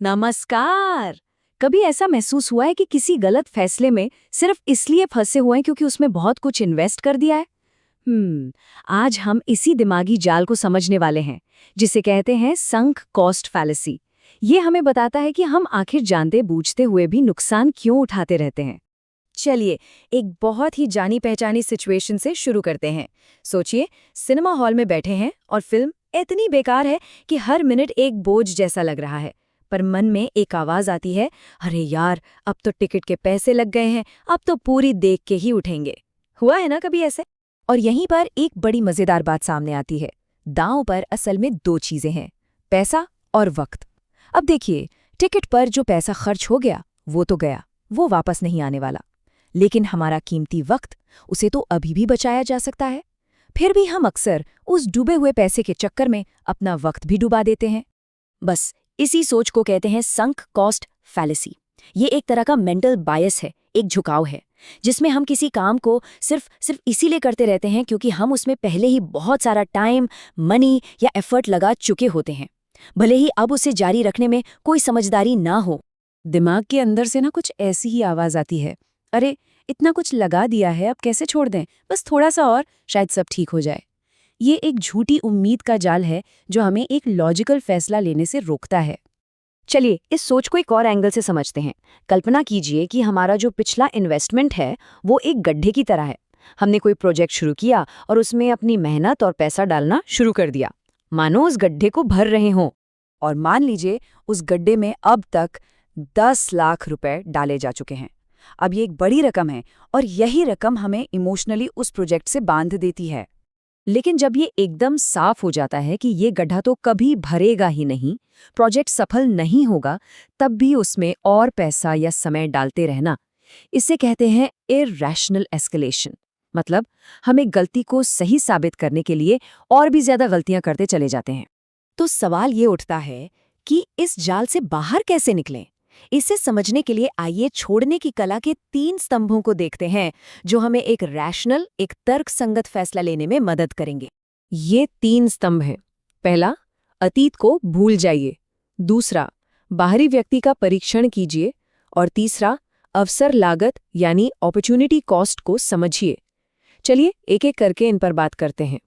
नमस्कार। कभी ऐसा महसूस हुआ है कि किसी गलत फैसले में सिर्फ इसलिए फंसे हुए हैं क्योंकि उसमें बहुत कुछ इन्वेस्ट कर दिया है? आज हम इसी दिमागी जाल को समझने वाले हैं, जिसे कहते हैं संक कॉस्ट फैलेसी। ये हमें बताता है कि हम आखिर जानते बूझते हुए भी नुकसान क्यों उठाते रहते हैं। चलिए, एक बहुत ही जानी पहचानी सिचुएशन से शुरू करते हैं। सोचिए, सिनेमा हॉल में बैठे हैं और फिल्म इतनी बेकार है कि हर मिनट एक बोझ जैसा लग रहा है। पर मन में एक आवाज आती है, अरे यार, अब तो टिकट के पैसे लग गए हैं, अब तो पूरी देख के ही उठेंगे। हुआ है ना कभी ऐसे? और यहीं पर एक बड़ी मजेदार बात सामने आती है। दांव पर असल में दो चीजें हैं, पैसा और वक्त। अब देखिए, टिकट पर जो पैसा खर्च हो गया वो तो गया, वो वापस नहीं आने वाला। लेकिन हमारा कीमती वक्त, उसे तो अभी भी बचाया जा सकता है। फिर भी हम अक्सर उस डूबे हुए पैसे के चक्कर में अपना वक्त भी डुबा देते हैं। बस इसी सोच को कहते हैं संक कॉस्ट फैलेसी। ये एक तरह का मेंटल बायस है, एक झुकाव है, जिसमें हम किसी काम को सिर्फ इसीलिए करते रहते हैं क्योंकि हम उसमें पहले ही बहुत सारा टाइम, मनी या एफर्ट लगा चुके होते हैं, भले ही अब उसे जारी रखने में कोई समझदारी ना हो। दिमाग के अंदर से ना कुछ ऐसी ही आवाज आती है, अरे इतना कुछ लगा दिया है, अब कैसे छोड़ दें, बस थोड़ा सा और, शायद सब ठीक हो जाए। ये एक झूठी उम्मीद का जाल है जो हमें एक लॉजिकल फैसला लेने से रोकता है। चलिए, इस सोच को एक और एंगल से समझते हैं। कल्पना कीजिए कि हमारा जो पिछला इन्वेस्टमेंट है वो एक गड्ढे की तरह है। हमने कोई प्रोजेक्ट शुरू किया और उसमें अपनी मेहनत और पैसा डालना शुरू कर दिया, मानो उस गड्ढे को भर रहे हों। और मान लीजिए उस गड्ढे में अब तक 10 लाख रुपए डाले जा चुके हैं। अब ये एक बड़ी रकम है और यही रकम हमें इमोशनली उस प्रोजेक्ट से बांध देती है। लेकिन जब ये एकदम साफ हो जाता है कि ये गड्ढा तो कभी भरेगा ही नहीं, प्रोजेक्ट सफल नहीं होगा, तब भी उसमें और पैसा या समय डालते रहना, इसे कहते हैं इरैशनल एस्केलेशन। मतलब हम एक गलती को सही साबित करने के लिए और भी ज्यादा गलतियां करते चले जाते हैं। तो सवाल ये उठता है कि इस जाल से बाहर कैसे निकलें? इसे समझने के लिए आइए छोड़ने की कला के 3 स्तंभों को देखते हैं, जो हमें एक रैशनल, एक तर्कसंगत फैसला लेने में मदद करेंगे। ये 3 स्तंभ हैं। पहला, अतीत को भूल जाइए। दूसरा, बाहरी व्यक्ति का परीक्षण कीजिए। और तीसरा, अवसर लागत यानी अपॉर्चुनिटी कॉस्ट को समझिए। चलिए एक एक करके इन पर बात करते हैं।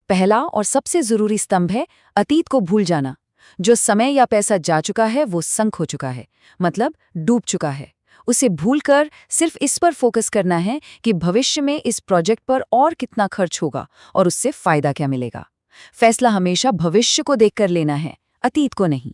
पहला और सबसे जरूरी स्तंभ है अतीत को भूल जाना। जो समय या पैसा जा चुका है वो संक हो चुका है, मतलब डूब चुका है। उसे भूलकर सिर्फ इस पर फोकस करना है कि भविष्य में इस प्रोजेक्ट पर और कितना खर्च होगा और उससे फायदा क्या मिलेगा। फैसला हमेशा भविष्य को देखकर लेना है, अतीत को नहीं।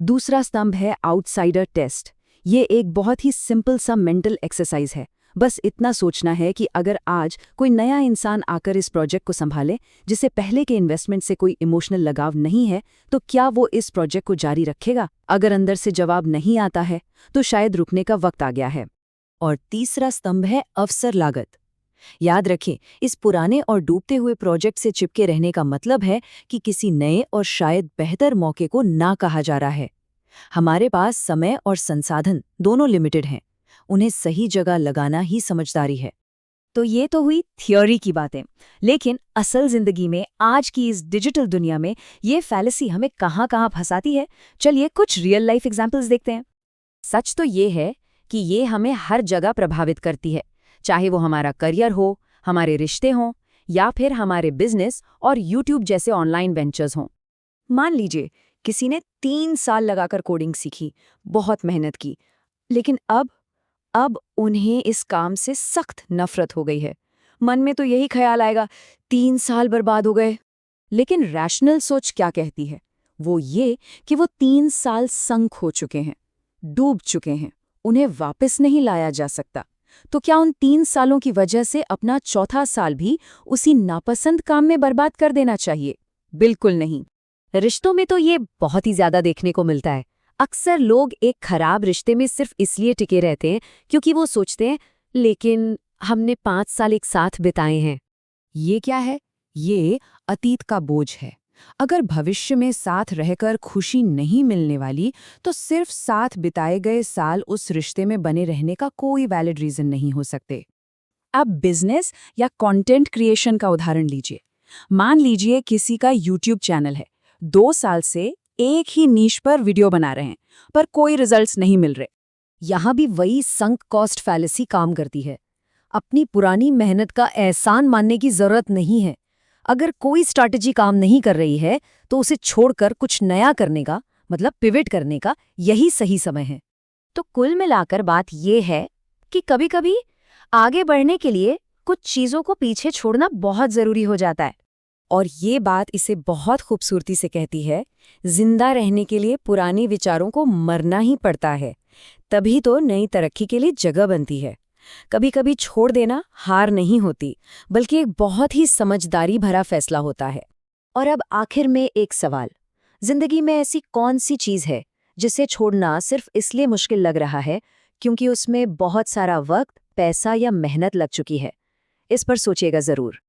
दूसरा स्तंभ है आउटसाइडर टेस्ट। ये एक बहुत ही सिंपल सा मेंटल एक्सरसाइज है। बस इतना सोचना है कि अगर आज कोई नया इंसान आकर इस प्रोजेक्ट को संभाले, जिसे पहले के इन्वेस्टमेंट से कोई इमोशनल लगाव नहीं है, तो क्या वो इस प्रोजेक्ट को जारी रखेगा? अगर अंदर से जवाब नहीं आता है, तो शायद रुकने का वक्त आ गया है। और तीसरा स्तंभ है अवसर लागत। याद रखें, इस पुराने और डूबते हुए प्रोजेक्ट से चिपके रहने का मतलब है कि किसी नए और शायद बेहतर मौके को ना कहा जा रहा है। हमारे पास समय और संसाधन दोनों लिमिटेड हैं, उन्हें सही जगह लगाना ही समझदारी है। तो ये तो हुई थ्योरी की बातें, लेकिन असल जिंदगी में, आज की इस डिजिटल दुनिया में, ये फैलेसी हमें कहाँ-कहाँ फंसाती है। चलिए कुछ रियल लाइफ एग्जांपल्स देखते हैं। सच तो ये है कि ये हमें हर जगह प्रभावित करती है, चाहे वो हमारा करियर हो, हमारे रिश्ते हों, या फिर हमारे बिजनेस और यूट्यूब जैसे ऑनलाइन वेंचर्स हों। मान लीजिए किसी ने 3 साल लगाकर कोडिंग सीखी, बहुत मेहनत की, लेकिन अब उन्हें इस काम से सख्त नफरत हो गई है। मन में तो यही ख्याल आएगा, 3 साल बर्बाद हो गए। लेकिन रैशनल सोच क्या कहती है? वो ये कि वो 3 साल संक हो चुके हैं, डूब चुके हैं, उन्हें वापस नहीं लाया जा सकता। तो क्या उन 3 सालों की वजह से अपना चौथा साल भी उसी नापसंद काम में बर्बाद कर देना चाहिए? बिल्कुल नहीं। रिश्तों में तो ये बहुत ही ज्यादा देखने को मिलता है। अक्सर लोग एक खराब रिश्ते में सिर्फ इसलिए टिके रहते हैं क्योंकि वो सोचते हैं, लेकिन हमने 5 साल एक साथ बिताए हैं। ये क्या है? ये अतीत का बोझ है। अगर भविष्य में साथ रहकर खुशी नहीं मिलने वाली, तो सिर्फ साथ बिताए गए साल उस रिश्ते में बने रहने का कोई वैलिड रीजन नहीं हो सकते। अब बिजनेस या कंटेंट क्रिएशन का उदाहरण लीजिए। मान लीजिए किसी का यूट्यूब चैनल है, 2 साल से एक ही नीश पर वीडियो बना रहे हैं, पर कोई रिजल्ट्स नहीं मिल रहे। यहाँ भी वही संक कॉस्ट फैलेसी काम करती है। अपनी पुरानी मेहनत का एहसान मानने की जरूरत नहीं है। अगर कोई स्ट्रैटेजी काम नहीं कर रही है तो उसे छोड़कर कुछ नया करने का, मतलब पिवट करने का, यही सही समय है। तो कुल मिलाकर बात ये है कि कभी-कभी आगे बढ़ने के लिए कुछ चीजों को पीछे छोड़ना बहुत जरूरी हो जाता है। और ये बात इसे बहुत खूबसूरती से कहती है, जिंदा रहने के लिए पुराने विचारों को मरना ही पड़ता है, तभी तो नई तरक्की के लिए जगह बनती है। कभी कभी छोड़ देना हार नहीं होती, बल्कि एक बहुत ही समझदारी भरा फैसला होता है। और अब आखिर में एक सवाल, जिंदगी में ऐसी कौन सी चीज है जिसे छोड़ना सिर्फ इसलिए मुश्किल लग रहा है क्योंकि उसमें बहुत सारा वक्त, पैसा या मेहनत लग चुकी है? इस पर सोचिएगा जरूर।